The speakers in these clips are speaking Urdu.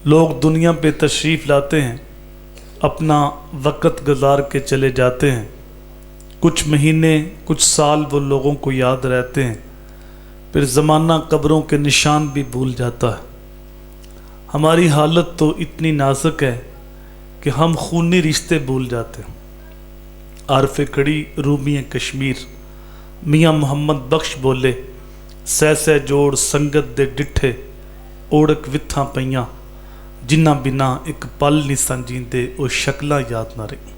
لوگ دنیا پہ تشریف لاتے ہیں، اپنا وقت گزار کے چلے جاتے ہیں، کچھ مہینے کچھ سال وہ لوگوں کو یاد رہتے ہیں، پھر زمانہ قبروں کے نشان بھی بھول جاتا ہے۔ ہماری حالت تو اتنی نازک ہے کہ ہم خونی رشتے بھول جاتے ہیں۔ عارف کھڑی رومی کشمیر میاں محمد بخش بولے، سہ سہ جوڑ سنگت دے ڈٹھے اوڑک وتھاں پیاں، جنہ بنا ایک پل نہیں سنجیندے وہ شکلاں یاد نہ رہی۔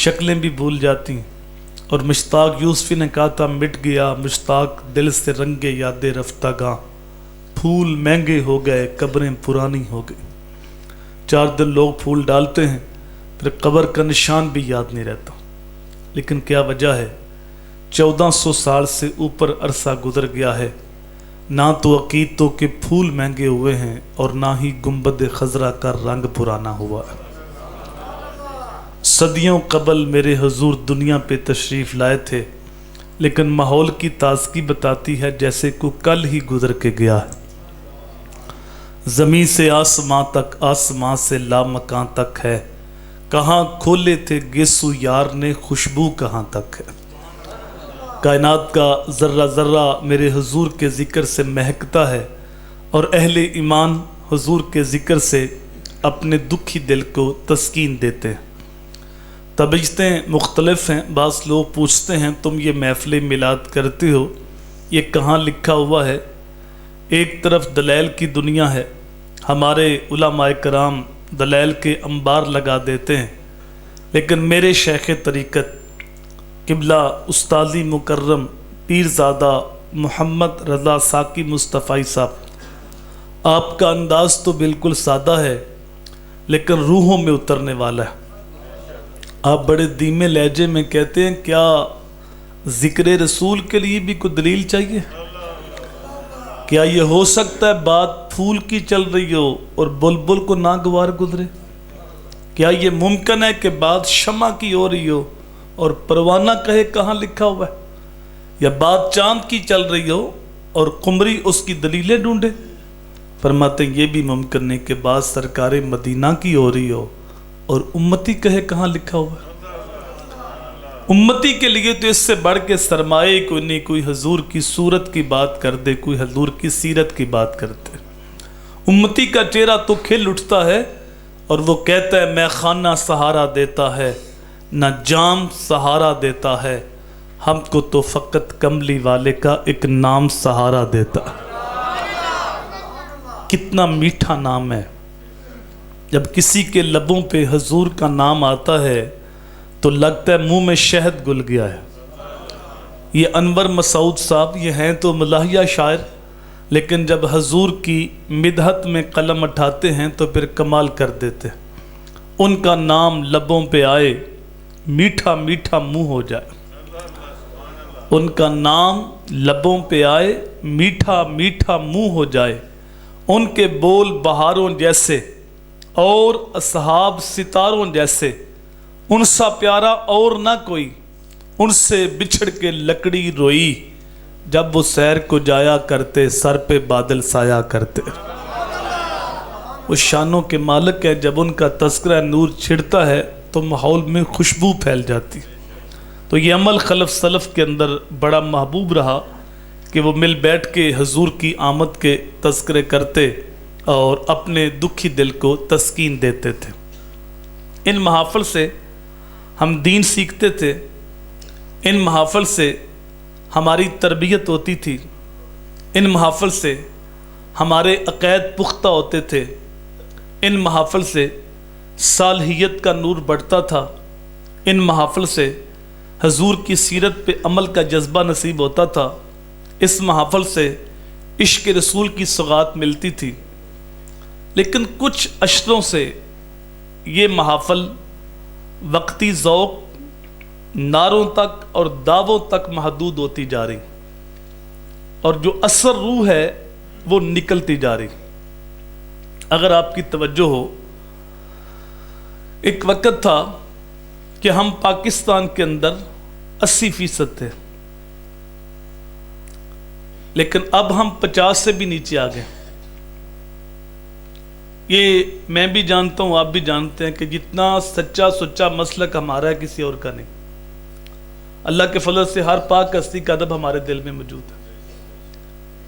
شکلیں بھی بھول جاتی ہیں۔ اور مشتاق یوسفی نے کہا تھا، مٹ گیا مشتاق دل سے رنگے یاد رفتہ گاں، پھول مہنگے ہو گئے قبریں پرانی ہو گئی۔ 4 دن لوگ پھول ڈالتے ہیں، پھر قبر کا نشان بھی یاد نہیں رہتا۔ لیکن کیا وجہ ہے؟ 1400 سال سے اوپر عرصہ گزر گیا ہے، نہ تو عقیدتوں کے پھول مہنگے ہوئے ہیں اور نہ ہی گنبد خضرا کا رنگ پرانا ہوا ہے۔ صدیوں قبل میرے حضور دنیا پہ تشریف لائے تھے، لیکن ماحول کی تازگی بتاتی ہے جیسے کوئی کل ہی گزر کے گیا ہے۔ زمین سے آسماں تک، آسماں سے لامکاں تک ہے، کہاں کھولے تھے گیسو یار نے، خوشبو کہاں تک ہے۔ کائنات کا ذرہ ذرہ میرے حضور کے ذکر سے مہکتا ہے، اور اہل ایمان حضور کے ذکر سے اپنے دکھی دل کو تسکین دیتے ہیں۔ طبیعتیں مختلف ہیں۔ بعض لوگ پوچھتے ہیں، تم یہ محفل میلاد کرتے ہو، یہ کہاں لکھا ہوا ہے؟ ایک طرف دلائل کی دنیا ہے، ہمارے علماء کرام دلائل کے انبار لگا دیتے ہیں، لیکن میرے شیخ طریقت قبلہ استاذی مکرم پیرزادہ محمد رضا ساکی مصطفی صاحب، آپ کا انداز تو بالکل سادہ ہے لیکن روحوں میں اترنے والا ہے۔ آپ بڑے دھیمے لہجے میں کہتے ہیں، کیا ذکر رسول کے لیے بھی کوئی دلیل چاہیے؟ کیا یہ ہو سکتا ہے بات پھول کی چل رہی ہو اور بلبل کو ناگوار گزرے؟ کیا یہ ممکن ہے کہ بات شمع کی ہو رہی ہو اور پروانہ کہے کہاں لکھا ہوا ہے؟ یا بات چاند کی چل رہی ہو اور قمری اس کی دلیلیں ڈھونڈے؟ فرماتے ہیں یہ بھی ممکن نہیں کہ بات سرکار مدینہ کی ہو رہی ہو اور امتی کہے کہاں لکھا ہوا ہے۔ امتی کے لیے تو اس سے بڑھ کے سرمایہ کوئی نہیں، کوئی حضور کی صورت کی بات کر دے، کوئی حضور کی سیرت کی بات کرتے۔ امتی کا چہرہ تو کھل اٹھتا ہے اور وہ کہتا ہے، میں خانہ سہارا دیتا ہے نہ جام سہارا دیتا ہے، ہم کو تو فقط کملی والے کا ایک نام سہارا دیتا ہے۔ کتنا میٹھا نام ہے۔ جب کسی کے لبوں پہ حضور کا نام آتا ہے تو لگتا ہے منہ میں شہد گل گیا ہے۔ یہ انور مسعود صاحب یہ ہیں تو ملاحیہ شاعر، لیکن جب حضور کی مدحت میں قلم اٹھاتے ہیں تو پھر کمال کر دیتے ہیں۔ ان کا نام لبوں پہ آئے میٹھا میٹھا منہ ہو جائے۔ ان کا نام لبوں پہ آئے میٹھا میٹھا منہ ہو جائے، ان کے بول بہاروں جیسے اور اصحاب ستاروں جیسے، ان سا پیارا اور نہ کوئی، ان سے بچھڑ کے لکڑی روئی، جب وہ سیر کو جایا کرتے سر پہ بادل سایا کرتے۔ وہ شانوں کے مالک ہیں، جب ان کا تذکرہ نور چھڑتا ہے تو ماحول میں خوشبو پھیل جاتی۔ تو یہ عمل خلف سلف کے اندر بڑا محبوب رہا کہ وہ مل بیٹھ کے حضور کی آمد کے تذکرے کرتے اور اپنے دکھی دل کو تسکین دیتے تھے۔ ان محافل سے ہم دین سیکھتے تھے، ان محافل سے ہماری تربیت ہوتی تھی، ان محافل سے ہمارے عقائد پختہ ہوتے تھے، ان محافل سے صالحیت کا نور بڑھتا تھا، ان محافل سے حضور کی سیرت پہ عمل کا جذبہ نصیب ہوتا تھا، اس محافل سے عشق رسول کی سوغات ملتی تھی۔ لیکن کچھ اشروں سے یہ محافل وقتی ذوق، نعروں تک اور دعووں تک محدود ہوتی جا رہی، اور جو اثر روح ہے وہ نکلتی جا رہی۔ اگر آپ کی توجہ ہو، ایک وقت تھا کہ ہم پاکستان کے اندر 80% تھے، لیکن اب ہم 50 سے بھی نیچے آ گئے۔ یہ میں بھی جانتا ہوں، آپ بھی جانتے ہیں کہ جتنا سچا سچا مسلک ہمارا ہے کسی اور کا نہیں. اللہ کے فضل سے ہر پاک ہستی کا ادب ہمارے دل میں موجود ہے،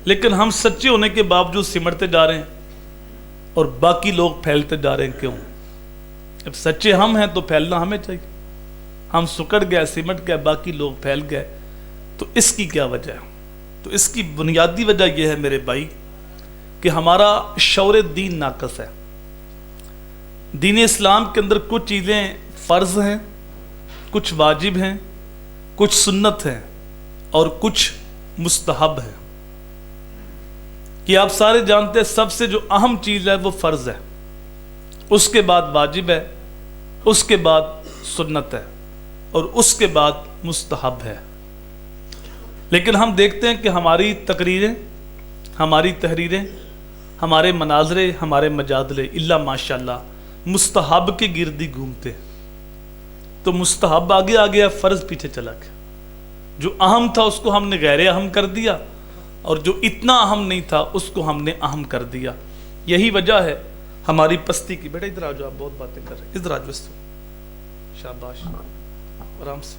لیکن ہم سچے ہونے کے باوجود سمٹتے جا رہے ہیں اور باقی لوگ پھیلتے جا رہے ہیں. کیوں؟ اب سچے ہم ہیں تو پھیلنا ہمیں چاہیے. ہم سکڑ گئے، سمٹ گئے، باقی لوگ پھیل گئے. تو اس کی کیا وجہ ہے؟ تو اس کی بنیادی وجہ یہ ہے میرے بھائی کہ ہمارا شعور دین ناقص ہے. دین اسلام کے اندر کچھ چیزیں فرض ہیں، کچھ واجب ہیں، کچھ سنت ہیں اور کچھ مستحب ہیں. کہ آپ سارے جانتے ہیں سب سے جو اہم چیز ہے وہ فرض ہے، اس کے بعد واجب ہے، اس کے بعد سنت ہے اور اس کے بعد مستحب ہے. لیکن ہم دیکھتے ہیں کہ ہماری تقریریں، ہماری تحریریں، ہمارے مناظرے، ہمارے مجادلے اللہ ماشاءاللہ مستحب کے گردی گھومتے. تو مستحب آگے آ گیا، فرض پیچھے چلا گیا. جو اہم تھا اس کو ہم نے غیر اہم کر دیا اور جو اتنا اہم نہیں تھا اس کو ہم نے اہم کر دیا. یہی وجہ ہے ہماری پستی کی. بیٹا ادھر آ جاؤ، آپ بہت باتیں کر رہے ہیں، ادھر آ جاؤ. شاباش، آرام سے.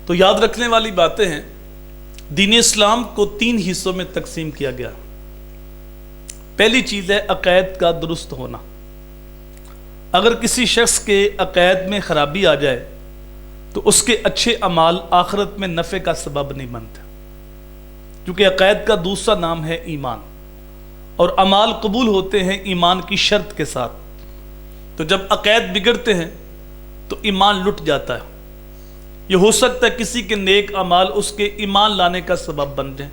تو یاد رکھنے والی باتیں ہیں. دین اسلام کو 3 حصوں میں تقسیم کیا گیا. پہلی چیز ہے عقائد کا درست ہونا. اگر کسی شخص کے عقائد میں خرابی آ جائے تو اس کے اچھے اعمال آخرت میں نفع کا سبب نہیں بنتے، کیونکہ عقائد کا دوسرا نام ہے ایمان، اور اعمال قبول ہوتے ہیں ایمان کی شرط کے ساتھ. تو جب عقائد بگڑتے ہیں تو ایمان لٹ جاتا ہے. یہ ہو سکتا ہے کسی کے نیک اعمال اس کے ایمان لانے کا سبب بن جائیں،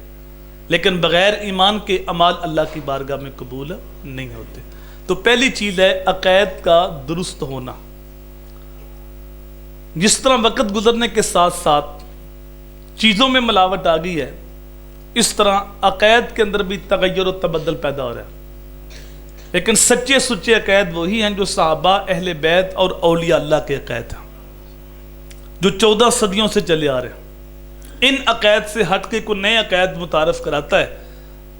لیکن بغیر ایمان کے اعمال اللہ کی بارگاہ میں قبول نہیں ہوتے. تو پہلی چیز ہے عقائد کا درست ہونا. جس طرح وقت گزرنے کے ساتھ ساتھ چیزوں میں ملاوٹ آ گئی ہے، اس طرح عقائد کے اندر بھی تغیر و تبدل پیدا ہو رہا ہے. لیکن سچے سچے عقائد وہی ہیں جو صحابہ، اہل بیت اور اولیاء اللہ کے عقائد ہیں، جو 14 صدیوں سے چلے آ رہے ہیں. ان عقائد سے ہٹ کے کوئی نئے عقائد متعارف کراتا ہے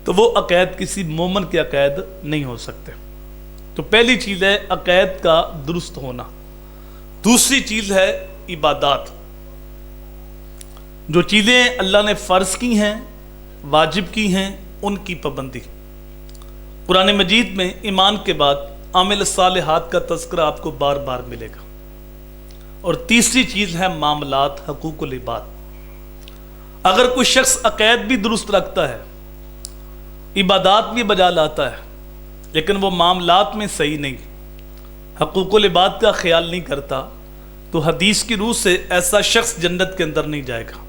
تو وہ عقائد کسی مومن کے عقائد نہیں ہو سکتے. تو پہلی چیز ہے عقائد کا درست ہونا. دوسری چیز ہے عبادات. جو چیزیں اللہ نے فرض کی ہیں، واجب کی ہیں، ان کی پابندی. قرآن مجید میں ایمان کے بعد عامل صالحات کا تذکرہ آپ کو بار بار ملے گا. اور تیسری چیز ہے معاملات، حقوق العباد. اگر کوئی شخص عقائد بھی درست رکھتا ہے، عبادات بھی بجا لاتا ہے، لیکن وہ معاملات میں صحیح نہیں، حقوق العباد کا خیال نہیں کرتا، تو حدیث کی روح سے ایسا شخص جنت کے اندر نہیں جائے گا.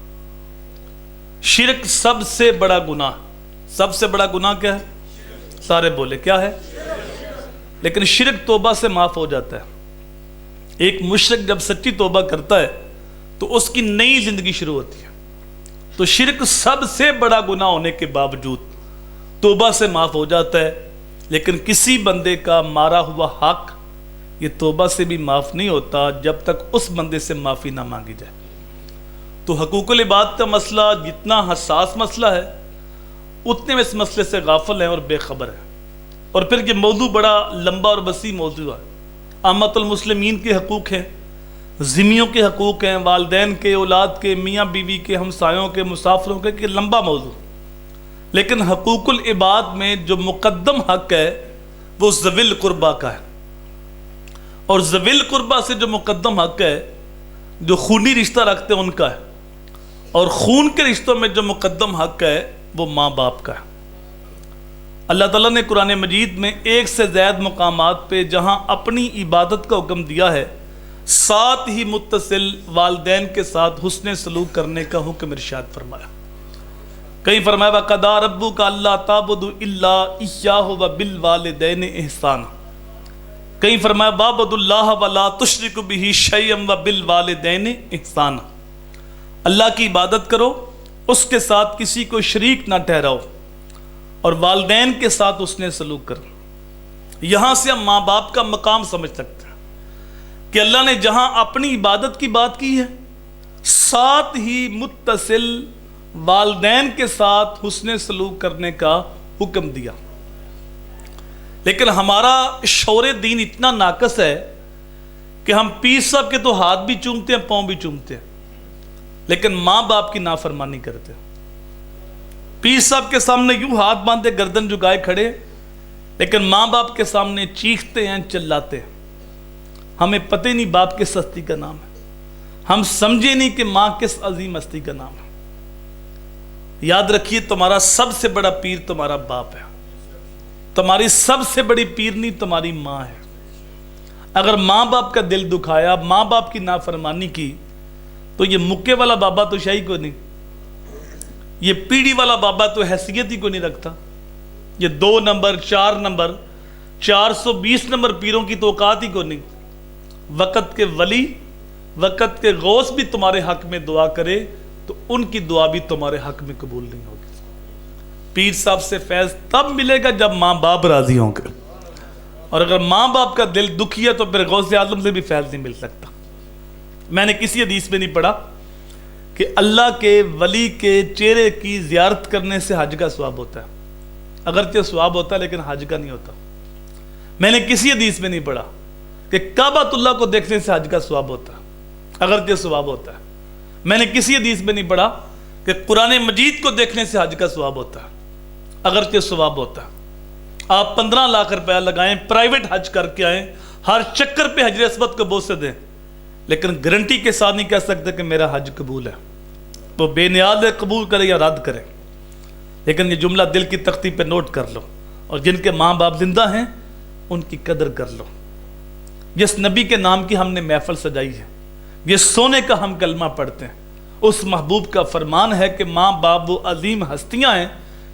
شرک سب سے بڑا گناہ. سب سے بڑا گناہ کیا ہے؟ سارے بولے کیا ہے؟ لیکن شرک توبہ سے معاف ہو جاتا ہے. ایک مشرک جب سچی توبہ کرتا ہے تو اس کی نئی زندگی شروع ہوتی ہے. تو شرک سب سے بڑا گناہ ہونے کے باوجود توبہ سے معاف ہو جاتا ہے. لیکن کسی بندے کا مارا ہوا حق یہ توبہ سے بھی معاف نہیں ہوتا جب تک اس بندے سے معافی نہ مانگی جائے. تو حقوق العباد کا مسئلہ جتنا حساس مسئلہ ہے، اتنے میں اس مسئلے سے غافل ہیں اور بے خبر ہیں. اور پھر یہ موضوع بڑا لمبا اور وسیع موضوع ہے. عامت المسلمین کے حقوق ہیں، ذمیوں کے حقوق ہیں، والدین کے، اولاد کے، میاں بیوی کے، ہمسایوں کے، مسافروں کے، کہ لمبا موضوع. لیکن حقوق العباد میں جو مقدم حق ہے وہ ذوی القربہ کا ہے. اور ذوی القربہ سے جو مقدم حق ہے، جو خونی رشتہ رکھتے ہیں ان کا ہے. اور خون کے رشتوں میں جو مقدم حق ہے وہ ماں باپ کا ہے. اللہ تعالیٰ نے قرآن مجید میں 1 سے زائد مقامات پہ جہاں اپنی عبادت کا حکم دیا ہے، ساتھ ہی متصل والدین کے ساتھ حسن سلوک کرنے کا حکم ارشاد فرمایا. کہیں فرمایا وَقَضَىٰ رَبُّكَ أَلَّا تَعْبُدُوا إِلَّا إِيَّاهُ وَبِالْوَالِدَيْنِ إِحْسَانًا. کہیں فرمایا وَاعْبُدُوا اللَّهَ وَلَا تُشْرِكُوا بِهِ شَيْئًا وَبِالْوَالِدَيْنِ إِحْسَانًا. اللہ کی عبادت کرو، اس کے ساتھ کسی کو شریک نہ ٹھہراؤ، اور والدین کے ساتھ اس نے سلوک کرو. یہاں سے ہم ماں باپ کا مقام سمجھ سکتے ہیں کہ اللہ نے جہاں اپنی عبادت کی بات کی ہے، ساتھ ہی متصل والدین کے ساتھ حسن سلوک کرنے کا حکم دیا. لیکن ہمارا شعور دین اتنا ناقص ہے کہ ہم پیر صاحب کے تو ہاتھ بھی چومتے ہیں، پاؤں بھی چومتے ہیں، لیکن ماں باپ کی نافرمانی کرتے ہیں۔ پیر صاحب کے سامنے یوں ہاتھ باندھے گردن جھکائے کھڑے، لیکن ماں باپ کے سامنے چیختے ہیں، چلاتے ہیں۔ ہمیں پتہ نہیں باپ کس ہستی کا نام ہے، ہم سمجھے نہیں کہ ماں کس عظیم ہستی کا نام ہے۔ یاد رکھیے، تمہارا سب سے بڑا پیر تمہارا باپ ہے، تمہاری سب سے بڑی پیرنی تمہاری ماں ہے۔ اگر ماں باپ کا دل دکھایا، ماں باپ کی نافرمانی کی، تو یہ مکے والا بابا تو شاہی کو نہیں، یہ پیڑھی والا بابا تو حیثیت ہی کو نہیں رکھتا۔ یہ 2 نمبر 4 نمبر 420 نمبر پیروں کی تو اوقات ہی کو نہیں۔ وقت کے ولی، وقت کے غوث بھی تمہارے حق میں دعا کرے تو ان کی دعا بھی تمہارے حق میں قبول نہیں ہوگی۔ پیر صاحب سے فیض تب ملے گا جب ماں باپ راضی ہوں گے، اور اگر ماں باپ کا دل دکھی ہے تو پھر غوث اعظم سے بھی فیض نہیں مل سکتا۔ میں نے کسی حدیث میں نہیں پڑھا کہ اللہ کے ولی کے چہرے کی زیارت کرنے سے حج کا ثواب ہوتا ہے، اگرچہ ثواب ہوتا ہے لیکن حج کا نہیں ہوتا۔ میں نے کسی حدیث میں نہیں پڑھا کہ کعبۃ اللہ کو دیکھنے سے حج کا ثواب ہوتا ہے، اگرچہ ثواب ہوتا ہے۔ میں نے کسی حدیث میں نہیں پڑھا کہ قرآن مجید کو دیکھنے سے حج کا ثواب ہوتا ہے، اگرچہ ثواب ہوتا ہے۔ آپ 15 لاکھ روپیہ لگائیں، پرائیویٹ حج کر کے آئیں، ہر چکر پہ حجر اسود کو بوسے دیں، لیکن گارنٹی کے ساتھ نہیں کہہ سکتے کہ میرا حج قبول ہے۔ وہ بے نیاز ہے، قبول کرے یا رد کرے، لیکن یہ جملہ دل کی تختی پہ نوٹ کر لو، اور جن کے ماں باپ زندہ ہیں ان کی قدر کر لو۔ جس نبی کے نام کی ہم نے محفل سجائی ہے، یہ سونے کا ہم کلمہ پڑھتے ہیں، اس محبوب کا فرمان ہے کہ ماں باپ وہ عظیم ہستیاں ہیں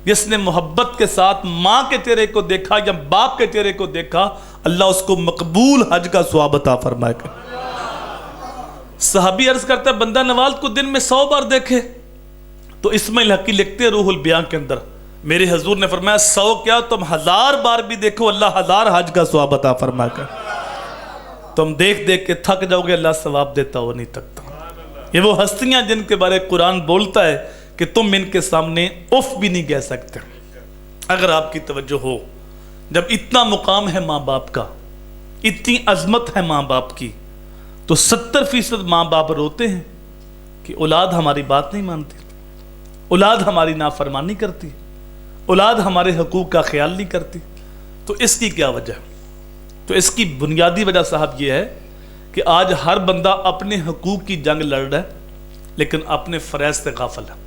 جس نے محبت کے ساتھ ماں کے چہرے کو دیکھا یا باپ کے چہرے کو دیکھا، اللہ اس کو مقبول حج کا ثواب عطا فرمائے گا۔ صحابی عرض کرتا ہے بندہ نواز کو دن میں 100 بار دیکھے، تو اسماعیل حقی لکھتے ہیں روح البیان کے اندر، میرے حضور نے فرمایا 100 کیا تم 1000 بار بھی دیکھو، اللہ 1000 حج کا ثواب عطا فرمائے گا۔ تم دیکھ دیکھ کے تھک جاؤ گے، اللہ ثواب دیتا وہ نہیں تھکتا۔ یہ وہ ہستیاں جن کے بارے قرآن بولتا ہے کہ تم ان کے سامنے اف بھی نہیں کہہ سکتے۔ اگر آپ کی توجہ ہو، جب اتنا مقام ہے ماں باپ کا، اتنی عظمت ہے ماں باپ کی، تو 70% ماں باپ روتے ہیں کہ اولاد ہماری بات نہیں مانتی، اولاد ہماری نافرمانی کرتی، اولاد ہمارے حقوق کا خیال نہیں کرتی۔ تو اس کی کیا وجہ ہے؟ تو اس کی بنیادی وجہ صاحب یہ ہے کہ آج ہر بندہ اپنے حقوق کی جنگ لڑ رہا ہے، لیکن اپنے فرائض سے غافل ہے۔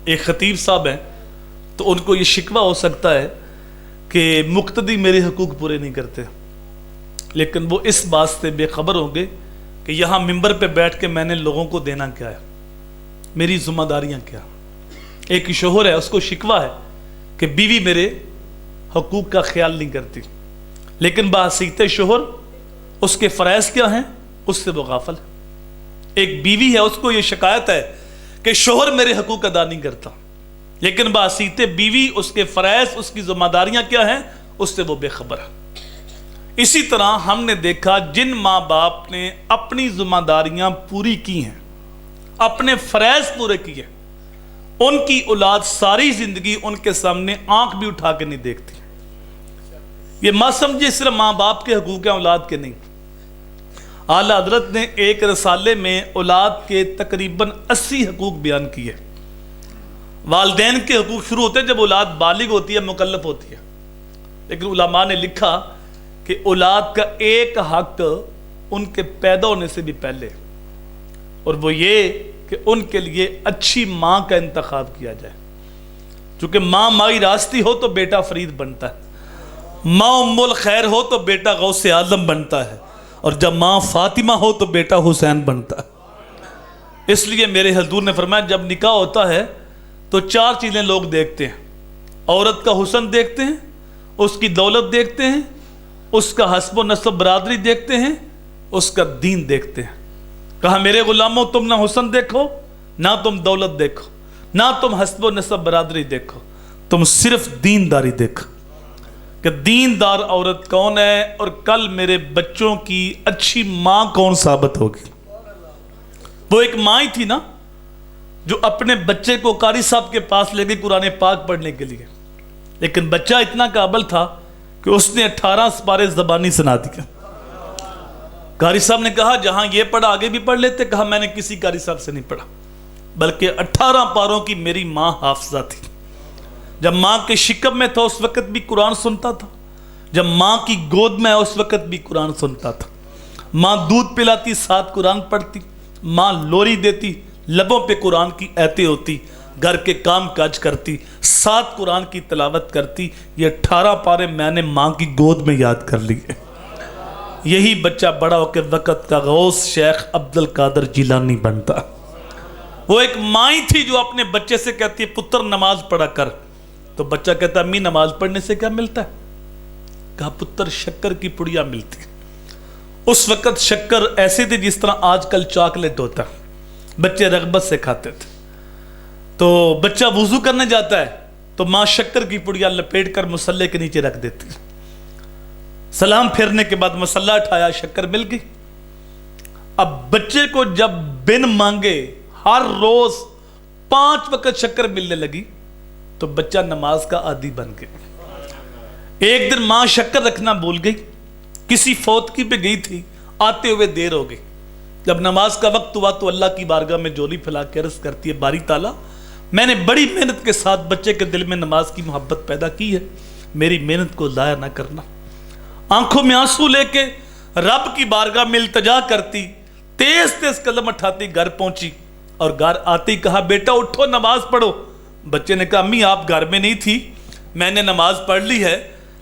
ایک خطیب صاحب ہیں، تو ان کو یہ شکوہ ہو سکتا ہے کہ مقتدی میرے حقوق پورے نہیں کرتے، لیکن وہ اس بات سے بے خبر ہوں گے کہ یہاں ممبر پہ بیٹھ کے میں نے لوگوں کو دینا کیا ہے، میری ذمہ داریاں کیا۔ ایک شوہر ہے، اس کو شکوہ ہے کہ بیوی میرے حقوق کا خیال نہیں کرتی، لیکن بحیثیت شوہر اس کے فرائض کیا ہیں اس سے وہ غافل ہے۔ ایک بیوی ہے، اس کو یہ شکایت ہے کہ شوہر میرے حقوق ادا نہیں کرتا، لیکن بحیثیت بیوی اس کے فرائض، اس کی ذمہ داریاں کیا ہیں اس سے وہ بے خبر ہے۔ اسی طرح ہم نے دیکھا جن ماں باپ نے اپنی ذمہ داریاں پوری کی ہیں، اپنے فرائض پورے کیے، ان کی اولاد ساری زندگی ان کے سامنے آنکھ بھی اٹھا کے نہیں دیکھتی۔ یہ مت سمجھے صرف ماں باپ کے حقوق ہیں، اولاد کے نہیں۔ اعلیٰ حضرت نے ایک رسالے میں اولاد کے تقریباً 80 حقوق بیان کیے۔ والدین کے حقوق شروع ہوتے ہیں جب اولاد بالغ ہوتی ہے، مکلف ہوتی ہے، لیکن علماء نے لکھا کہ اولاد کا ایک حق ان کے پیدا ہونے سے بھی پہلے، اور وہ یہ کہ ان کے لیے اچھی ماں کا انتخاب کیا جائے۔ چونکہ ماں مائی راستی ہو تو بیٹا فرید بنتا ہے، ماں ام الخیر ہو تو بیٹا غوث اعظم بنتا ہے، اور جب ماں فاطمہ ہو تو بیٹا حسین بنتا ہے۔ اس لیے میرے حضور نے فرمایا جب نکاح ہوتا ہے تو 4 چیزیں لوگ دیکھتے ہیں، عورت کا حسن دیکھتے ہیں، اس کی دولت دیکھتے ہیں، اس کا حسب و نسب برادری دیکھتے ہیں، اس کا دین دیکھتے ہیں۔ کہا میرے غلاموں تم نہ حسن دیکھو، نہ تم دولت دیکھو، نہ تم حسب و نسب برادری دیکھو، تم صرف دینداری دیکھو کہ دیندار عورت کون ہے، اور کل میرے بچوں کی اچھی ماں کون ثابت ہوگی۔ وہ ایک ماں ہی تھی نا جو اپنے بچے کو قاری صاحب کے پاس لے گئی قرآن پاک پڑھنے کے لیے، لیکن بچہ اتنا قابل تھا کہ اس نے 18 سپارے زبانی سنا دیا۔ قاری صاحب نے کہا جہاں یہ پڑھا آگے بھی پڑھ لیتے، کہا میں نے کسی قاری صاحب سے نہیں پڑھا، بلکہ 18 پاروں کی میری ماں حافظہ تھی۔ جب ماں کے شکم میں تھا اس وقت بھی قرآن سنتا تھا، جب ماں کی گود میں اس وقت بھی قرآن سنتا تھا۔ ماں دودھ پلاتی ساتھ قرآن پڑھتی، ماں لوری دیتی لبوں پہ قرآن کی ایتیں ہوتی، گھر کے کام کاج کرتی ساتھ قرآن کی تلاوت کرتی۔ یہ 18 پارے میں نے ماں کی گود میں یاد کر لیے۔ یہی بچہ بڑا ہو کے وقت کا غوث شیخ عبد القادر جیلانی بنتا۔ وہ ایک ماں ہی تھی جو اپنے بچے سے کہتی ہے پتر نماز پڑھا کر، تو بچہ کہتا امی نماز پڑھنے سے کیا ملتا ہے؟ کہا پتر شکر کی پڑیا ملتی۔ اس وقت شکر ایسی تھی جس طرح آج کل چاکلیٹ ہوتا ہے، بچے رغبت سے کھاتے تھے۔ تو بچہ وضو کرنے جاتا ہے تو ماں شکر کی پڑیا لپیٹ کر مصلے کے نیچے رکھ دیتی، سلام پھیرنے کے بعد مصلہ اٹھایا، شکر مل گئی۔ اب بچے کو جب بن مانگے ہر روز 5 وقت شکر ملنے لگی تو بچہ نماز کا عادی بن گیا۔ ایک دن ماں شکر رکھنا بھول گئی، کسی فوتگی پہ گئی تھی، آتے ہوئے دیر ہو گئی۔ جب نماز کا وقت ہوا تو اللہ کی بارگاہ میں جولی پھیلا کے عرض کرتی ہے باری تعالیٰ میں نے بڑی محنت کے ساتھ بچے کے دل میں نماز کی محبت پیدا کی ہے، میری محنت کو ضائع نہ کرنا۔ آنکھوں میں آنسو لے کے رب کی بارگاہ میں التجا کرتی، تیز تیز قدم اٹھاتی گھر پہنچی، اور گھر آتی کہا بیٹا اٹھو نماز پڑھو۔ بچے نے کہا امی آپ گھر میں نہیں تھی، میں نے نماز پڑھ لی ہے،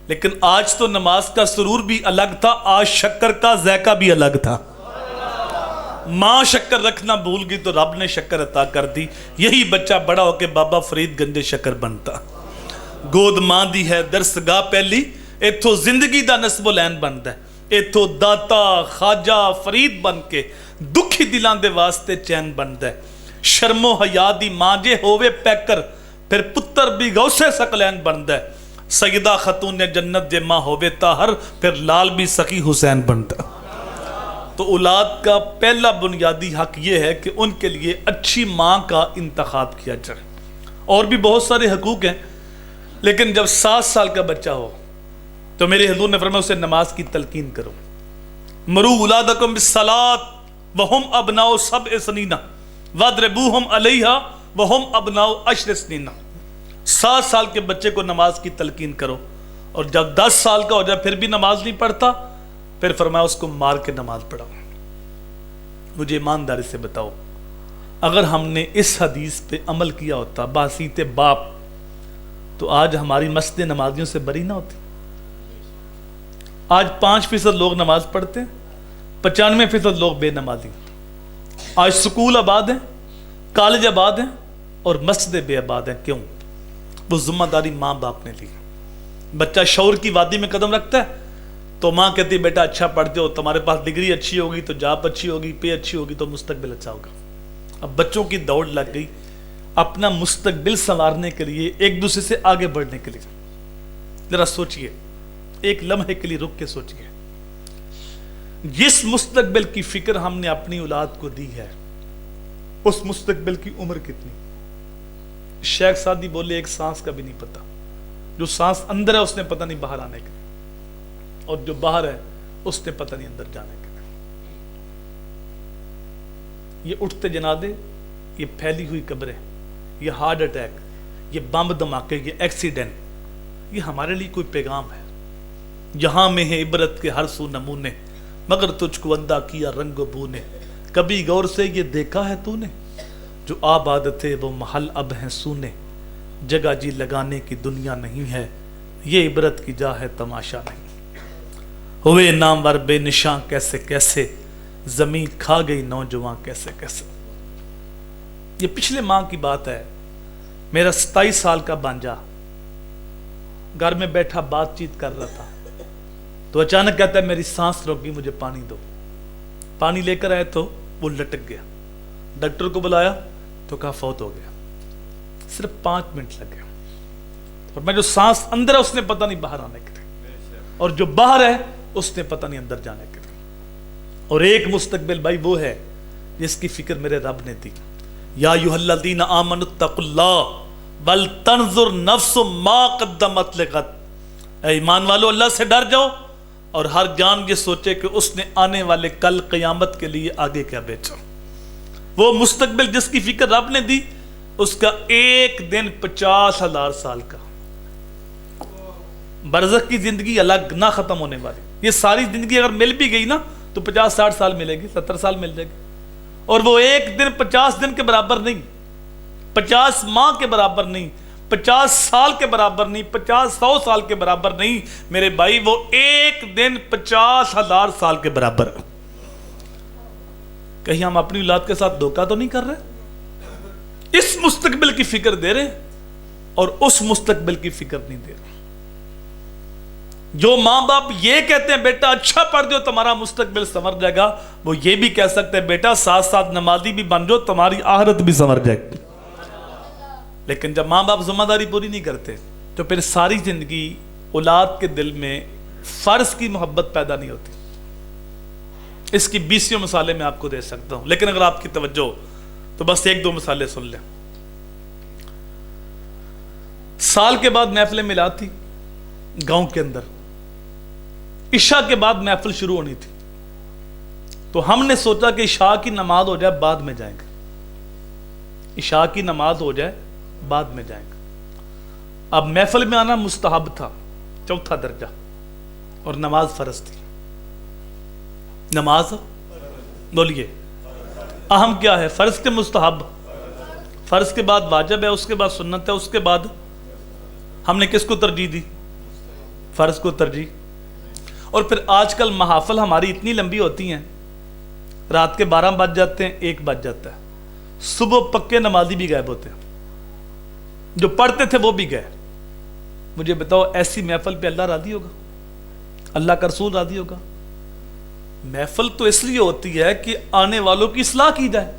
لیکن آج تو نماز کا سرور بھی الگ تھا، آج شکر کا ذائقہ بھی الگ تھا۔ ماں شکر رکھنا بھول گئی تو رب نے شکر عطا کر دی۔ یہی بچہ بڑا ہو کے بابا فرید گنج شکر بنتا۔ گود ماں دی ہے درسگاہ پہلی، ایتھو زندگی دا نسب العین بنتا ہے، ایتھو داتا خواجہ فرید بن کے دکھی دلان دے واسطے چین بنتا ہے۔ شرم و حیا دی ماں جے ہووے پیکر، پھر پتر بھی غوث ثقلین بنتا ہے۔ سیدہ خاتون جنت جے ماں ہووے طاہر، پھر لال بھی سخی حسین بنتا۔ تو اولاد کا پہلا بنیادی حق یہ ہے کہ ان کے لیے اچھی ماں کا انتخاب کیا جائے۔ اور بھی بہت سارے حقوق ہیں، لیکن جب 7 سال کا بچہ ہو تو میرے حضور نے فرمایا اسے نماز کی تلقین کرو۔ مرو اولادکم بالصلاۃ وہم ابناء 7 سنین واضربوہم علیہا وہم ابناء 10 سنین۔ 7 سال کے بچے کو نماز کی تلقین کرو، اور جب 10 سال کا ہو جائے پھر بھی نماز نہیں پڑھتا، پھر فرمایا اس کو مار کے نماز پڑھاؤ۔ مجھے ایمانداری سے بتاؤ، اگر ہم نے اس حدیث پہ عمل کیا ہوتا باسیط باپ، تو آج ہماری مسجد نمازیوں سے بری نہ ہوتی۔ آج 5% لوگ نماز پڑھتے ہیں، 95% لوگ بے نمازی۔ آج سکول آباد ہیں، کالج آباد ہیں، اور مسجد بے آباد ہیں۔ کیوں؟ وہ ذمہ داری ماں باپ نے لی۔ بچہ شعور کی وادی میں قدم رکھتا ہے تو ماں کہتی بیٹا اچھا پڑھ جاؤ، تمہارے پاس ڈگری اچھی ہوگی تو جاب اچھی ہوگی، پے اچھی ہوگی تو مستقبل اچھا ہوگا۔ اب بچوں کی دوڑ لگ گئی اپنا مستقبل سنوارنے کے لیے، ایک دوسرے سے آگے بڑھنے کے لیے۔ ذرا سوچئے، ایک لمحے کے لیے رک کے سوچئے، جس مستقبل کی فکر ہم نے اپنی اولاد کو دی ہے اس مستقبل کی عمر کتنی؟ شیخ سعدی بولے ایک سانس کا بھی نہیں پتا۔ جو سانس اندر ہے اس نے پتہ نہیں باہر آنے کے، اور جو باہر ہے اس نے پتہ نہیں اندر جانے کے۔ یہ اٹھتے جنازے، یہ پھیلی ہوئی قبریں، یہ ہارٹ اٹیک، یہ بم دھماکے، یہ ایکسیڈنٹ، یہ ہمارے لیے کوئی پیغام ہے؟ یہاں میں ہے عبرت کے ہر سو نمونے، مگر تجھ کو اندھا کیا رنگ و بو نے۔ کبھی غور سے یہ دیکھا ہے تو نے، جو آباد تھے وہ محل اب ہیں سونے۔ جگہ جی لگانے کی دنیا نہیں ہے، یہ عبرت کی جا ہے تماشا نہیں۔ ہوئے نامور بے نشاں کیسے کیسے، زمین کھا گئی نوجوان کیسے کیسے۔ یہ پچھلے ماہ کی بات ہے، میرا 27 سال کا بانجا گھر میں بیٹھا بات چیت کر رہا تھا، تو اچانک کہتا ہے میری سانس رک گئی، مجھے پانی دو۔ پانی لے کر آئے تو وہ لٹک گیا، ڈاکٹر کو بلایا تو کہا فوت ہو گیا۔ صرف 5 منٹ لگ گئے، اور میں جو سانس اندر ہے اس نے پتہ نہیں باہر آنے کے لیے، اور جو باہر ہے اس نے پتہ نہیں اندر جانے کے لیے۔ اور ایک مستقبل بھائی وہ ہے جس کی فکر میرے رب نے دی۔ یا ایھا الذین آمنوا اتقوا اللہ ولتنظر نفس ما قدمت لغد۔ اے ایمان والو اللہ سے ڈر جاؤ اور ہر جان یہ سوچے کہ اس نے آنے والے کل قیامت کے لیے آگے کیا بیچا. وہ مستقبل جس کی فکر رب نے دی اس کا ایک دن 50,000 سال کا. برزخ کی زندگی الگ نہ ختم ہونے والی. یہ ساری زندگی اگر مل بھی گئی نا تو 50-60 سال ملے گی, 70 سال مل جائے گی. اور وہ ایک دن 50 دن کے برابر نہیں, 50 ماہ کے برابر نہیں, 50 سال کے برابر نہیں, 100 سال کے برابر نہیں میرے بھائی. وہ ایک دن 50,000 سال کے برابر. کہیں ہم اپنی اولاد کے ساتھ دھوکہ تو نہیں کر رہے؟ اس مستقبل کی فکر دے رہے اور اس مستقبل کی فکر نہیں دے رہے. جو ماں باپ یہ کہتے ہیں بیٹا اچھا پڑھ دو تمہارا مستقبل سنور جائے گا, وہ یہ بھی کہہ سکتے ہیں بیٹا ساتھ ساتھ نمازی بھی بن جاؤ تمہاری آخرت بھی سنور جائے گی. لیکن جب ماں باپ ذمہ داری پوری نہیں کرتے تو پھر ساری زندگی اولاد کے دل میں فرض کی محبت پیدا نہیں ہوتی. اس کی 20 مثالیں میں آپ کو دے سکتا ہوں, لیکن اگر آپ کی توجہ ہو تو بس 1-2 مثالیں سن لیں. سال کے بعد محفلیں ملاد تھی گاؤں کے اندر, عشاء کے بعد محفل شروع ہونی تھی, تو ہم نے سوچا کہ عشاء کی نماز ہو جائے بعد میں جائیں گے. عشاء کی نماز ہو جائے بعد میں جائیں گے. اب محفل میں آنا مستحب تھا 4تھا درجہ, اور نماز فرض تھی. نماز بولیے اہم کیا ہے؟ فرض کے مستحب. فرض کے بعد واجب ہے, اس کے بعد سنت ہے, اس کے بعد ہم نے کس کو ترجیح دی؟ فرض کو ترجیح. اور پھر آج کل محافل ہماری اتنی لمبی ہوتی ہیں, رات کے 12 بج جاتے ہیں, 1 بج جاتا ہے, صبح پکے نمازی بھی غائب ہوتے ہیں, جو پڑھتے تھے وہ بھی گئے. مجھے بتاؤ ایسی محفل پہ اللہ راضی ہوگا؟ اللہ کا رسول راضی ہوگا؟ محفل تو اس لیے ہوتی ہے کہ آنے والوں کی اصلاح کی جائے,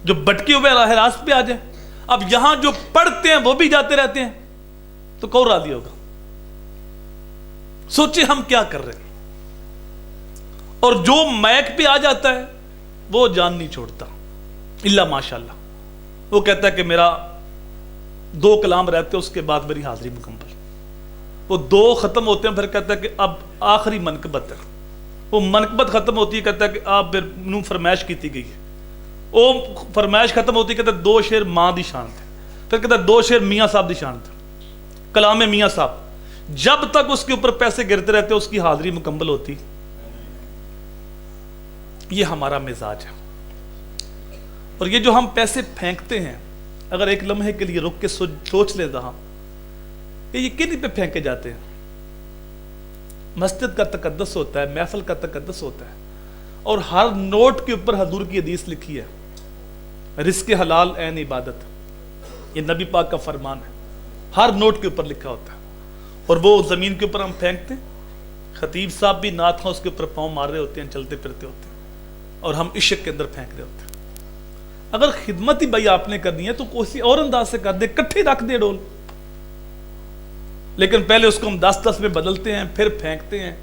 جو بٹکے ہوئے راہ راست پہ آ جائے. اب یہاں جو پڑھتے ہیں وہ بھی جاتے رہتے ہیں تو کون راضی ہوگا؟ سوچے ہم کیا کر رہے ہیں. اور جو مائک پہ آ جاتا ہے وہ جان نہیں چھوڑتا الا ماشاءاللہ. وہ کہتا ہے کہ میرا 2 کلام رہتے اس کے بعد میری حاضری مکمل. وہ 2 ختم ہوتے ہیں پھر کہتا ہے کہ اب آخری منقبت ہے. وہ منقبت ختم ہوتی ہے کہتا ہے کہ آپ پھر نو فرمائش کیتی گئی ہے. وہ فرمائش ختم ہوتی ہے کہتا ہے 2 شعر ماں دی شان تھے, پھر کہتا ہے 2 شعر میاں صاحب دی شان تھے, کلام میاں صاحب. جب تک اس کے اوپر پیسے گرتے رہتے اس کی حاضری مکمل ہوتی. یہ ہمارا مزاج ہے. اور یہ جو ہم پیسے پھینکتے ہیں, اگر ایک لمحے کے لیے رک کے سوچ لیں جہاں یہ کن پہ پھینکے جاتے ہیں. مسجد کا تقدس ہوتا ہے, محفل کا تقدس ہوتا ہے, اور ہر نوٹ کے اوپر حضور کی حدیث لکھی ہے, رزق حلال عین عبادت. یہ نبی پاک کا فرمان ہے, ہر نوٹ کے اوپر لکھا ہوتا ہے. اور وہ زمین کے اوپر ہم پھینکتے ہیں. خطیب صاحب بھی نعت خواں اس کے اوپر پاؤں مار رہے ہوتے ہیں, چلتے پھرتے ہوتے ہیں, اور ہم عشق کے اندر پھینک رہے ہوتے ہیں. اگر خدمت ہی بھائی آپ نے کرنی ہے تو کسی اور انداز سے کر دے, کٹھے رکھ دے ڈول. لیکن پہلے اس کو ہم 10-10 میں بدلتے ہیں, پھر پھینکتے ہیں,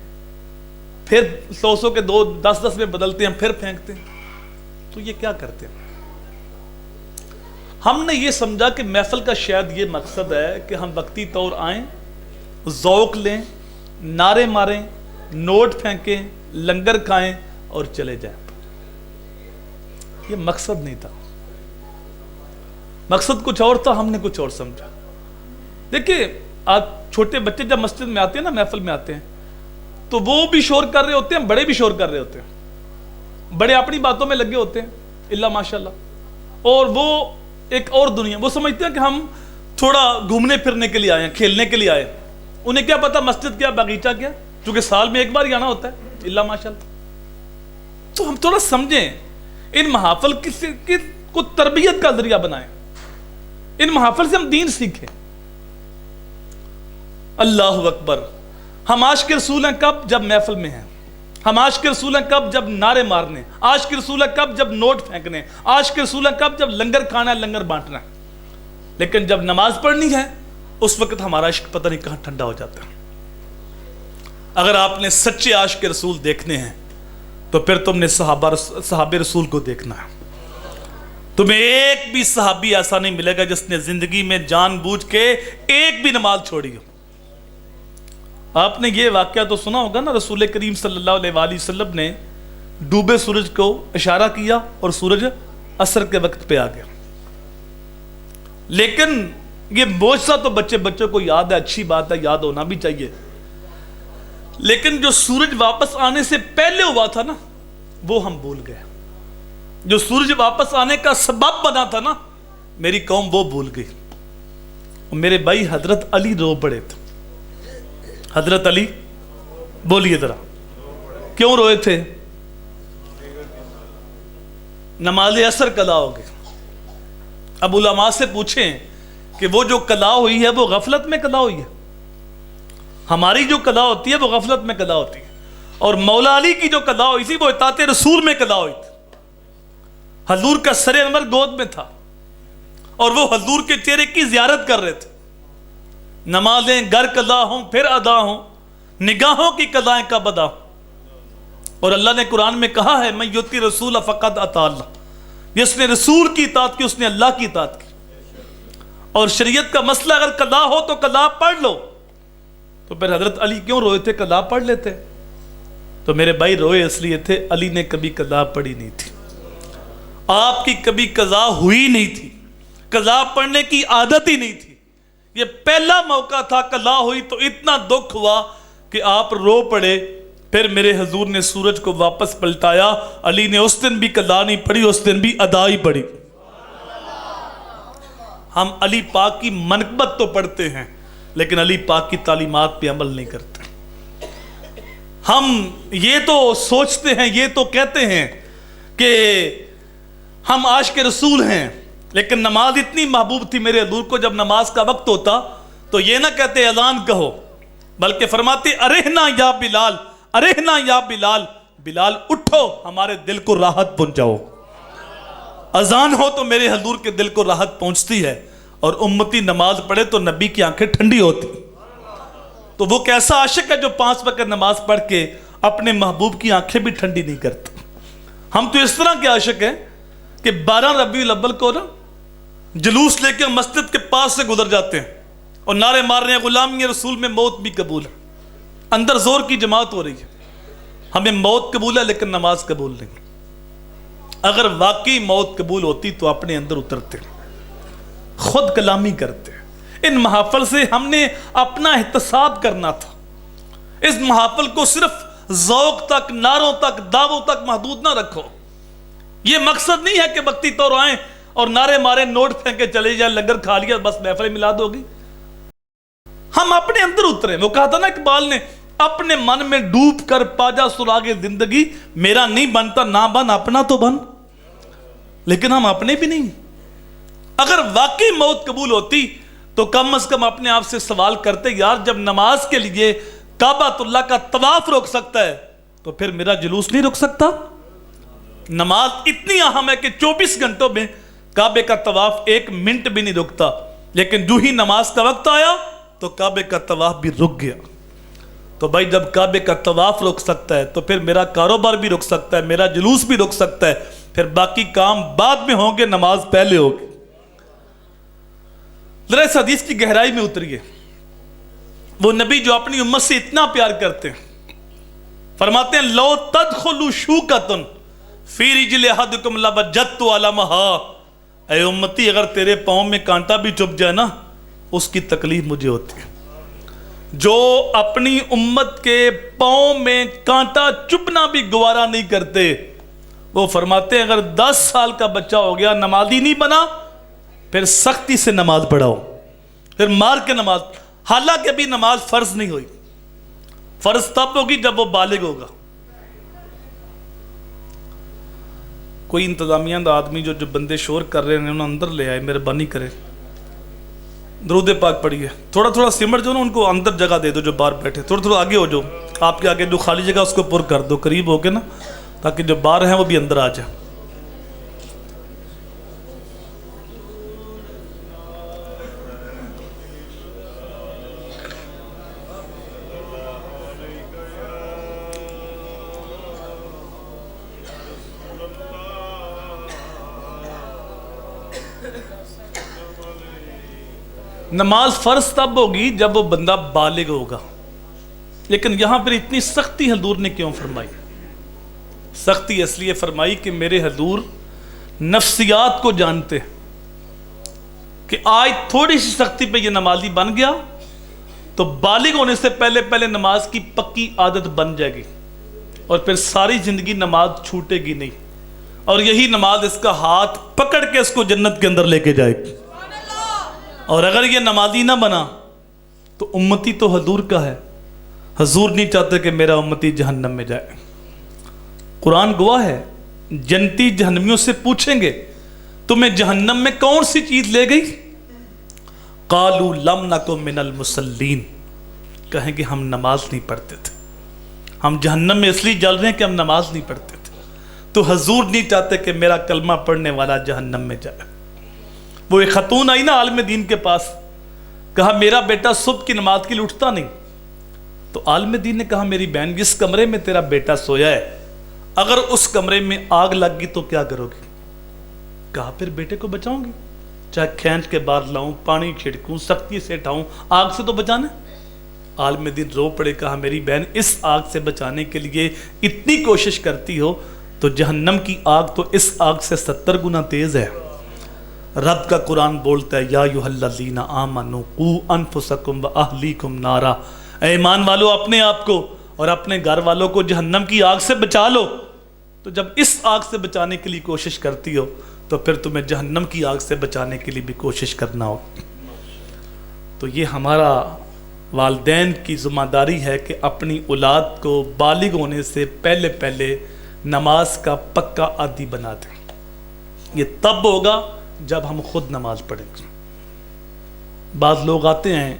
پھر 100 کے 2 10-10 میں بدلتے ہیں, پھر پھینکتے ہیں. تو یہ کیا کرتے ہیں؟ ہم نے یہ سمجھا کہ محفل کا شاید یہ مقصد ہے کہ ہم وقتی طور آئیں, ذوق لیں, نعرے ماریں, نوٹ پھینکیں, لنگر کھائیں اور چلے جائیں. یہ مقصد نہیں تھا. مقصد کچھ اور تھا, ہم نے کچھ اور سمجھا. دیکھیں آج چھوٹے بچے جب مسجد میں آتے ہیں نا, محفل میں آتے ہیں, تو وہ بھی شور کر رہے ہوتے ہیں, بڑے بھی شور کر رہے ہوتے ہیں. بڑے اپنی باتوں میں لگے ہوتے ہیں اللہ ماشاءاللہ, اور وہ ایک اور دنیا. وہ سمجھتے ہیں کہ ہم تھوڑا گھومنے پھرنے کے لیے آئے ہیں, کھیلنے کے لیے آئے. انہیں کیا پتا مسجد کیا, باغیچہ کیا, چونکہ سال میں ایک بار ہی آنا ہوتا ہے اللہ ماشاءاللہ. تو ہم تھوڑا سمجھیں, ان محافل کو تربیت کا ذریعہ بنائیں, ان محافل سے ہم دین سیکھیں. اللہ اکبر. ہم عاشق رسول ہیں کب؟ جب محفل میں ہیں. ہم عاشق رسول ہیں کب؟ جب نعرے مارنے. عاشق رسول ہیں کب؟ جب نوٹ پھینکنے. عاشق رسول ہیں کب؟ جب لنگر کھانا ہے, لنگر بانٹنا ہے. لیکن جب نماز پڑھنی ہے اس وقت ہمارا عشق پتہ نہیں کہاں ٹھنڈا ہو جاتا ہے. اگر آپ نے سچے عاشق رسول دیکھنے ہیں تو پھر تم نے صحابہ رسول کو دیکھنا ہے. تمہیں ایک بھی صحابی ایسا نہیں ملے گا جس نے زندگی میں جان بوجھ کے ایک بھی نماز چھوڑی ہو. آپ نے یہ واقعہ تو سنا ہوگا نا، رسول کریم صلی اللہ علیہ وآلہ وسلم نے ڈوبے سورج کو اشارہ کیا اور سورج عصر کے وقت پہ آ گیا. لیکن یہ معجزہ تو بچوں کو یاد ہے، اچھی بات ہے، یاد ہونا بھی چاہیے. لیکن جو سورج واپس آنے سے پہلے ہوا تھا نا وہ ہم بھول گئے. جو سورج واپس آنے کا سبب بنا تھا نا میری قوم وہ بھول گئی. اور میرے بھائی حضرت علی رو پڑے تھے. حضرت علی بولیے ذرا کیوں روئے تھے؟ نماز عصر قضا ہو گئی. اب علماء سے پوچھیں کہ وہ جو قضا ہوئی ہے وہ غفلت میں قضا ہوئی ہے؟ ہماری جو قضا ہوتی ہے وہ غفلت میں قضا ہوتی ہے، اور مولا علی کی جو قضا ہوئی تھی وہ اطاعت رسول میں قضا ہوئی تھی. حضور کا سر انور گود میں تھا اور وہ حضور کے چہرے کی زیارت کر رہے تھے. نمازیں گر قضا ہوں پھر ادا ہوں، نگاہوں کی قضائیں کب ادا ہوں. اور اللہ نے قرآن میں کہا ہے من یطع الرسول فقد اطاع اللہ، جس نے رسول کی اطاعت کی اس نے اللہ کی اطاعت کی. اور شریعت کا مسئلہ اگر قضا ہو تو قضا پڑھ لو. تو پھر حضرت علی کیوں روئے تھے؟ قضا پڑھ لیتے. تو میرے بھائی روئے اس لیے تھے علی نے کبھی قضا پڑھی نہیں تھی. آپ کی کبھی قضا ہوئی نہیں تھی، قضا پڑھنے کی عادت ہی نہیں تھی. یہ پہلا موقع تھا، قضا ہوئی تو اتنا دکھ ہوا کہ آپ رو پڑے. پھر میرے حضور نے سورج کو واپس پلٹایا. علی نے اس دن بھی قضا نہیں پڑھی، اس دن بھی ادا ہی پڑھی. ہم علی پاک کی منقبت تو پڑھتے ہیں لیکن علی پاک کی تعلیمات پہ عمل نہیں کرتے. ہم یہ تو سوچتے ہیں، یہ تو کہتے ہیں کہ ہم عاشق رسول ہیں، لیکن نماز اتنی محبوب تھی میرے حضور کو، جب نماز کا وقت ہوتا تو یہ نہ کہتے اذان کہو، بلکہ فرماتے ارہنا یا بلال، ارہنا یا بلال، بلال اٹھو ہمارے دل کو راحت پہنچاؤ. اذان ہو تو میرے حضور کے دل کو راحت پہنچتی ہے، اور امتی نماز پڑھے تو نبی کی آنکھیں ٹھنڈی ہوتی. تو وہ کیسا عاشق ہے جو 5 وقت نماز پڑھ کے اپنے محبوب کی آنکھیں بھی ٹھنڈی نہیں کرتا. ہم تو اس طرح کے عاشق ہیں کہ 12 ربیع الاول کو نا جلوس لے کے مسجد کے پاس سے گزر جاتے ہیں اور نعرے مار رہے ہیں غلامی رسول میں موت بھی قبول ہے. اندر زور کی جماعت ہو رہی ہے، ہمیں موت قبول ہے لیکن نماز قبول نہیں. اگر واقعی موت قبول ہوتی تو اپنے اندر اترتے، خود کلامی کرتے. ان محافل سے ہم نے اپنا احتساب کرنا تھا. اس محافل کو صرف ذوق تک، نعروں تک، دعووں تک محدود نہ رکھو. یہ مقصد نہیں ہے کہ وقتی طور آئیں اور نعرے مارے، نوٹ پھینکے چلے جائیں، لنگر کھا لیا بس محفل میلاد ہوگی. ہم اپنے اندر اتریں. وہ کہا تھا نا اقبال نے، اپنے من میں ڈوب کر پاجا سراغ زندگی، میرا نہیں بنتا نہ بن، اپنا تو بن. لیکن ہم اپنے بھی نہیں. اگر واقعی موت قبول ہوتی تو کم از کم اپنے آپ سے سوال کرتے، یار جب نماز کے لیے کعبۃ اللہ کا طواف روک سکتا ہے تو پھر میرا جلوس نہیں روک سکتا. نماز اتنی اہم ہے کہ 24 گھنٹوں میں کعبے کا طواف 1 منٹ بھی نہیں رکتا، لیکن جو ہی نماز کا وقت آیا تو کعبے کا طواف بھی رک گیا. تو بھائی جب کعبے کا طواف رک سکتا ہے تو پھر میرا کاروبار بھی رک سکتا ہے، میرا جلوس بھی رک سکتا ہے. پھر باقی کام بعد میں ہوں گے، نماز پہلے ہوگی. ذرا اس حدیث کی گہرائی میں اتریے. وہ نبی جو اپنی امت سے اتنا پیار کرتے ہیں، فرماتے ہیں لو تدخلوا شوکۃ فی رجل احدکم لوجدت علمها. اے امتی اگر تیرے پاؤں میں کانٹا بھی چبھ جائے نا اس کی تکلیف مجھے ہوتی ہے. جو اپنی امت کے پاؤں میں کانٹا چبھنا بھی گوارا نہیں کرتے، وہ فرماتے ہیں اگر 10 سال کا بچہ ہو گیا نمازی نہیں بنا، پھر سختی سے نماز پڑھاؤ، پھر مار کے نماز. حالانکہ ابھی نماز فرض نہیں ہوئی. فرض تب ہوگی جب وہ بالغ ہوگا. کوئی انتظامیہ دا آدمی جو بندے شور کر رہے ہیں انہیں اندر لے آئے، مہربانی کرے. درود پاک پڑھیے. تھوڑا تھوڑا سمٹ جو نا ان کو اندر جگہ دے دو جو باہر بیٹھے. تھوڑا تھوڑا آگے ہو، جو آپ کے آگے جو خالی جگہ اس کو پر کر دو، قریب ہو کے نا، تاکہ جو باہر ہیں وہ بھی اندر آ جائے. نماز فرض تب ہوگی جب وہ بندہ بالغ ہوگا. لیکن یہاں پر اتنی سختی حضور نے کیوں فرمائی؟ سختی اس لیے فرمائی کہ میرے حضور نفسیات کو جانتے کہ آج تھوڑی سی سختی پہ یہ نمازی بن گیا تو بالغ ہونے سے پہلے پہلے نماز کی پکی عادت بن جائے گی اور پھر ساری زندگی نماز چھوٹے گی نہیں، اور یہی نماز اس کا ہاتھ پکڑ کے اس کو جنت کے اندر لے کے جائے گی۔ اور اگر یہ نمازی نہ بنا تو امتی تو حضور کا ہے، حضور نہیں چاہتے کہ میرا امتی جہنم میں جائے۔ قرآن گواہ ہے، جنتی جہنمیوں سے پوچھیں گے تمہیں جہنم میں کون سی چیز لے گئی؟ قالوا لم نکن من المصلین، کہیں گے ہم نماز نہیں پڑھتے تھے، ہم جہنم میں اس لیے جل رہے ہیں کہ ہم نماز نہیں پڑھتے تھے۔ تو حضور نہیں چاہتے کہ میرا کلمہ پڑھنے والا جہنم میں جائے۔ وہ ایک خاتون آئی نا عالم دین کے پاس، کہا میرا بیٹا صبح کی نماز کے لیے اٹھتا نہیں، تو عالم دین نے کہا میری بہن جس کمرے میں تیرا بیٹا سویا ہے اگر اس کمرے میں آگ لگ گئی تو کیا کرو گی؟ کہا پھر بیٹے کو بچاؤں گی، چاہے کھینچ کے باہر لاؤں، پانی چھڑکوں، سختی سے اٹھاؤں، آگ سے تو بچانا۔ عالم دین رو پڑے، کہا میری بہن اس آگ سے بچانے کے لیے اتنی کوشش کرتی ہو تو جہنم کی آگ تو اس آگ سے 70 گنا تیز ہے۔ رب کا قرآن بولتا ہے یا ایھا الذین آمنوا قوا انفسکم واہلیکم نارا، اے ایمان والو اپنے آپ کو اور اپنے گھر والوں کو جہنم کی آگ سے بچا لو۔ تو جب اس آگ سے بچانے کے لیے کوشش کرتی ہو تو پھر تمہیں جہنم کی آگ سے بچانے کے لیے بھی کوشش کرنا ہو۔ تو یہ ہمارا والدین کی ذمہ داری ہے کہ اپنی اولاد کو بالغ ہونے سے پہلے پہلے نماز کا پکا عادی بنا دیں۔ یہ تب ہوگا جب ہم خود نماز پڑھیں گے۔ بعض لوگ آتے ہیں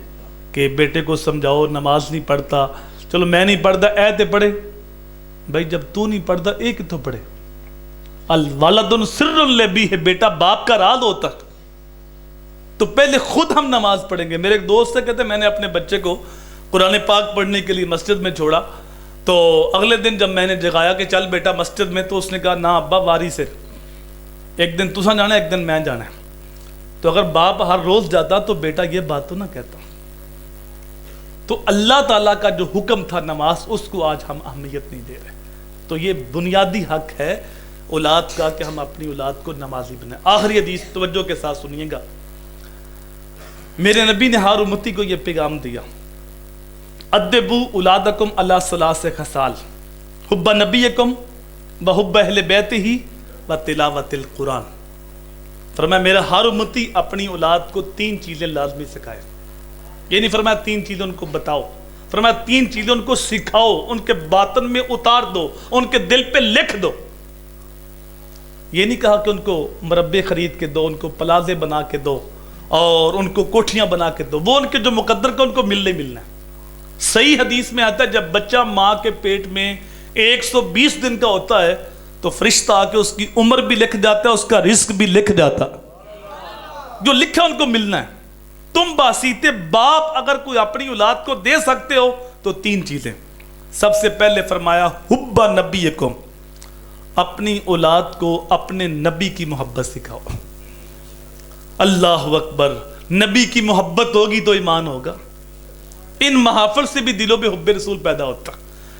کہ بیٹے کو سمجھاؤ نماز نہیں پڑھتا، چلو میں نہیں پڑھتا ایتے پڑھے۔ بھائی جب تو نہیں پڑھتا ایک تو پڑھے۔ الولد سر لبیہ، بیٹا باپ کا راز ہوتا تو پہلے خود ہم نماز پڑھیں گے۔ میرے ایک دوست سے کہتے میں نے اپنے بچے کو قرآن پاک پڑھنے کے لیے مسجد میں چھوڑا، تو اگلے دن جب میں نے جگایا کہ چل بیٹا مسجد میں، تو اس نے کہا نہ ابا واری سے، ایک دن تسا جانا ہے ایک دن میں جانا ہے۔ تو اگر باپ ہر روز جاتا تو بیٹا یہ بات تو نہ کہتا۔ تو اللہ تعالیٰ کا جو حکم تھا نماز، اس کو آج ہم اہمیت نہیں دے رہے۔ تو یہ بنیادی حق ہے اولاد کا کہ ہم اپنی اولاد کو نمازی بنائیں۔ آخری حدیث توجہ کے ساتھ سنیے گا۔ میرے نبی نے ہر امتی کو یہ پیغام دیا، ادبوا اولادکم علی ثلاث خصال، حب نبیکم وحب اہل بیتہ وتلاوت القرآن۔ فرمایا میرا ہر امتی اپنی اولاد کو 3 چیزیں لازمی سکھائے۔ یہ نہیں فرمایا 3 چیزیں ان کو بتاؤ، فرمایا 3 چیزیں ان کو سکھاؤ، ان کے باطن میں اتار دو، ان کے دل پہ لکھ دو۔ یہ نہیں کہا کہ ان کو مربے خرید کے دو، ان کو پلازے بنا کے دو اور ان کو کوٹھیاں بنا کے دو، وہ ان کے جو مقدر کا ان کو ملنے ملنا ہے۔ صحیح حدیث میں آتا ہے جب بچہ ماں کے پیٹ میں 120 دن کا ہوتا ہے تو فرشتہ آ کے اس کی عمر بھی لکھ جاتا ہے، اس کا رزق بھی لکھ جاتا، جو لکھا ان کو ملنا ہے۔ تم باسیتے باپ اگر کوئی اپنی اولاد کو دے سکتے ہو تو 3 چیزیں۔ سب سے پہلے فرمایا حب نبیکم، اپنی اولاد کو اپنے نبی کی محبت سکھاؤ۔ اللہ اکبر، نبی کی محبت ہوگی تو ایمان ہوگا۔ ان محافل سے بھی دلوں میں حب رسول پیدا ہوتا۔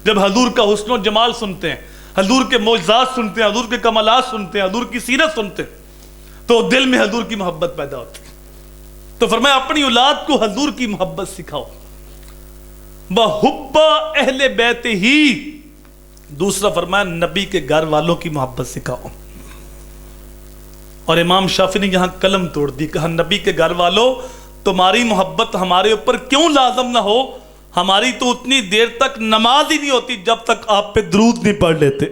جب حضور کا حسن و جمال سنتے ہیں، حضور کے معجزات سنتے ہیں، حضور کے کمالات سنتے ہیں، حضور کی سیرت سنتے ہیں، تو دل میں حضور کی محبت پیدا ہوتی ہے۔ تو فرمایا اپنی اولاد کو حضور کی محبت سکھاؤ۔ وَحُبَّ اہل بیت ہی، دوسرا فرمایا نبی کے گھر والوں کی محبت سکھاؤ۔ اور امام شافعی نے یہاں قلم توڑ دی، کہا نبی کے گھر والوں تمہاری محبت ہمارے اوپر کیوں لازم نہ ہو؟ ہماری تو اتنی دیر تک نماز ہی نہیں ہوتی جب تک آپ پہ درود نہیں پڑھ لیتے۔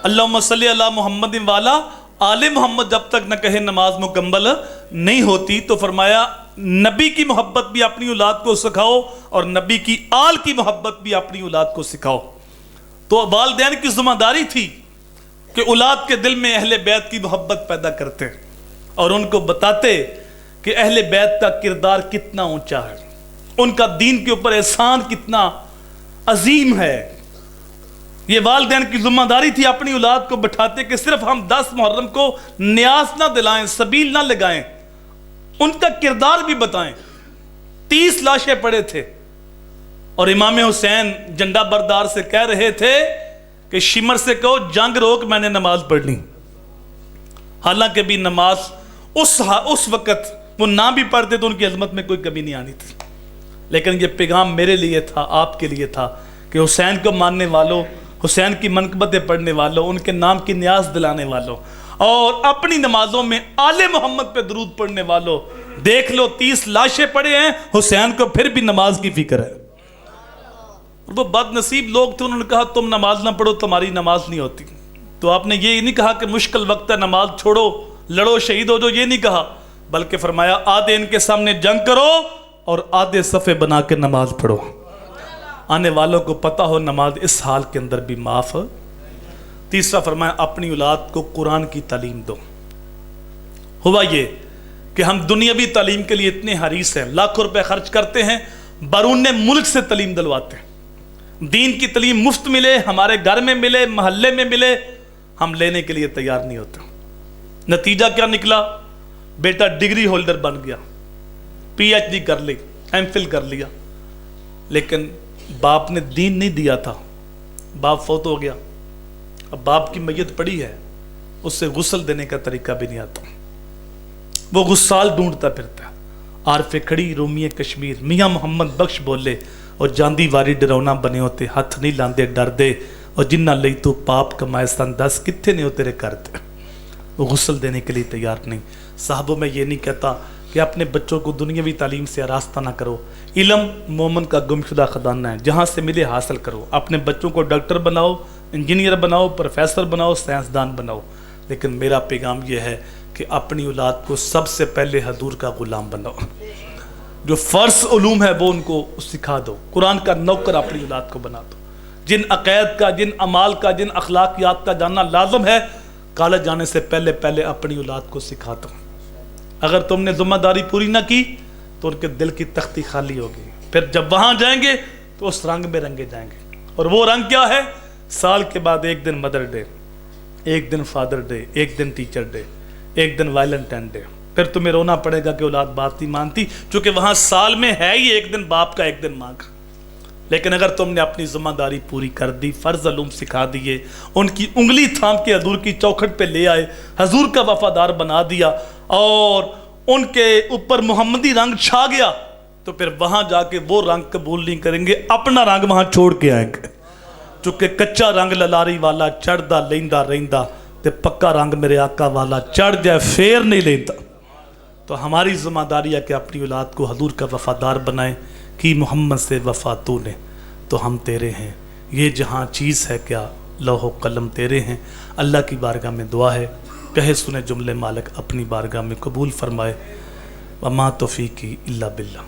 اللہم صلی علی محمد والا آل محمد جب تک نہ کہے نماز مکمل نہیں ہوتی۔ تو فرمایا نبی کی محبت بھی اپنی اولاد کو سکھاؤ اور نبی کی آل کی محبت بھی اپنی اولاد کو سکھاؤ۔ تو والدین کی ذمہ داری تھی کہ اولاد کے دل میں اہل بیت کی محبت پیدا کرتے اور ان کو بتاتے کہ اہل بیت کا کردار کتنا اونچا ہے، ان کا دین کے اوپر احسان کتنا عظیم ہے۔ یہ والدین کی ذمہ داری تھی اپنی اولاد کو بٹھاتے کہ صرف ہم 10 محرم کو نیاز نہ دلائیں، سبیل نہ لگائیں، ان کا کردار بھی بتائیں۔ 30 لاشیں پڑے تھے، اور امام حسین جھنڈا بردار سے کہہ رہے تھے کہ شمر سے کہو جنگ روک، میں نے نماز پڑھنی. حالانکہ بھی نماز اس وقت وہ نہ بھی پڑھتے تو ان کی عظمت میں کوئی کمی نہیں آنی تھی. لیکن یہ پیغام میرے لیے تھا، آپ کے لیے تھا کہ حسین کو ماننے والوں، حسین کی منقبتیں پڑھنے والوں، ان کے نام کی نیاز دلانے والوں اور اپنی نمازوں میں آل محمد پہ درود پڑھنے والوں، دیکھ لو 30 لاشیں پڑے ہیں، حسین کو پھر بھی نماز کی فکر ہے. وہ بد نصیب لوگ تھے، انہوں نے کہا تم نماز نہ پڑھو تمہاری نماز نہیں ہوتی. تو آپ نے یہ نہیں کہا کہ مشکل وقت ہے نماز چھوڑو، لڑو، شہید ہو جو، یہ نہیں کہا، بلکہ فرمایا آدھے ان کے سامنے جنگ کرو اور آدھے صفے بنا کے نماز پڑھو. آنے والوں کو پتہ ہو نماز اس حال کے اندر بھی معاف. تیسرا فرمایا اپنی اولاد کو قرآن کی تعلیم دو. ہوا یہ کہ ہم دنیاوی تعلیم کے لیے اتنے حریص ہیں، لاکھوں روپے خرچ کرتے ہیں، بیرون ملک سے تعلیم دلواتے ہیں. دین کی تعلیم مفت ملے، ہمارے گھر میں ملے، محلے میں ملے، ہم لینے کے لیے تیار نہیں ہوتے. نتیجہ کیا نکلا؟ بیٹا ڈگری ہولڈر بن گیا، پی ایچ ڈی کر لی، ایم فل کر لیا، لیکن باپ نے دین نہیں دیا تھا. باپ فوت ہو گیا، اب باپ کی میت پڑی ہے، اس سے غسل دینے کا طریقہ بھی نہیں آتا. وہ غسال ڈھونڈتا پھرتا. عارف کھڑی رومی کشمیر میاں محمد بخش بولے اور جاندی واری ڈرونا بنے ہوتے، ہاتھ نہیں لاندے ڈر دے، اور جنہ لئی تو پاپ کمائے سن 10 کتھے نہیں ہو تیرے کرتے. وہ غسل دینے کے لیے تیار نہیں. صاحبوں میں یہ نہیں کہتا کہ اپنے بچوں کو دنیاوی تعلیم سے آراستہ نہ کرو. علم مومن کا گمشدہ خزانہ ہے، جہاں سے ملے حاصل کرو. اپنے بچوں کو ڈاکٹر بناؤ، انجینئر بناؤ، پروفیسر بناؤ، سائنسدان بناؤ. لیکن میرا پیغام یہ ہے کہ اپنی اولاد کو سب سے پہلے حضور کا غلام بناؤ. جو فرض علوم ہے وہ ان کو سکھا دو. قرآن کا نوکر اپنی اولاد کو بنا دو. جن عقائد کا، جن اعمال کا، جن اخلاقیات کا جاننا لازم ہے، کالج جانے سے پہلے اپنی اولاد کو سکھا دو. اگر تم نے ذمہ داری پوری نہ کی تو ان کے دل کی تختی خالی ہوگی. پھر جب وہاں جائیں گے تو اس رنگ میں رنگے جائیں گے. اور وہ رنگ کیا ہے؟ سال کے بعد ایک دن مدر ڈے، ایک دن فادر ڈے، ایک دن ٹیچر ڈے، ایک دن ویلنٹائن ڈے. پھر تمہیں رونا پڑے گا کہ اولاد بات نہیں مانتی، چونکہ وہاں سال میں ہے ہی ایک دن باپ کا، ایک دن ماں کا. لیکن اگر تم نے اپنی ذمہ داری پوری کر دی، فرض علوم سکھا دیے، ان کی انگلی تھام کے حضور کی چوکھٹ پہ لے آئے، حضور کا وفادار بنا دیا اور ان کے اوپر محمدی رنگ چھا گیا، تو پھر وہاں جا کے وہ رنگ قبول نہیں کریں گے، اپنا رنگ وہاں چھوڑ کے آئیں گے. چونکہ کچا رنگ للاری والا چڑھدا لیندا رہندا، تے پکا رنگ میرے آقا والا چڑھ جائے پھر نہیں لیتا. تو ہماری ذمہ داری ہے کہ اپنی اولاد کو حضور کا وفادار بنائیں. کہ محمد سے وفا تو نے تو ہم تیرے ہیں، یہ جہاں چیز ہے کیا لوح و قلم تیرے ہیں. اللہ کی بارگاہ میں دعا ہے، کہے سنے جملے مالک اپنی بارگاہ میں قبول فرمائے. وما توفیقی الا باللہ.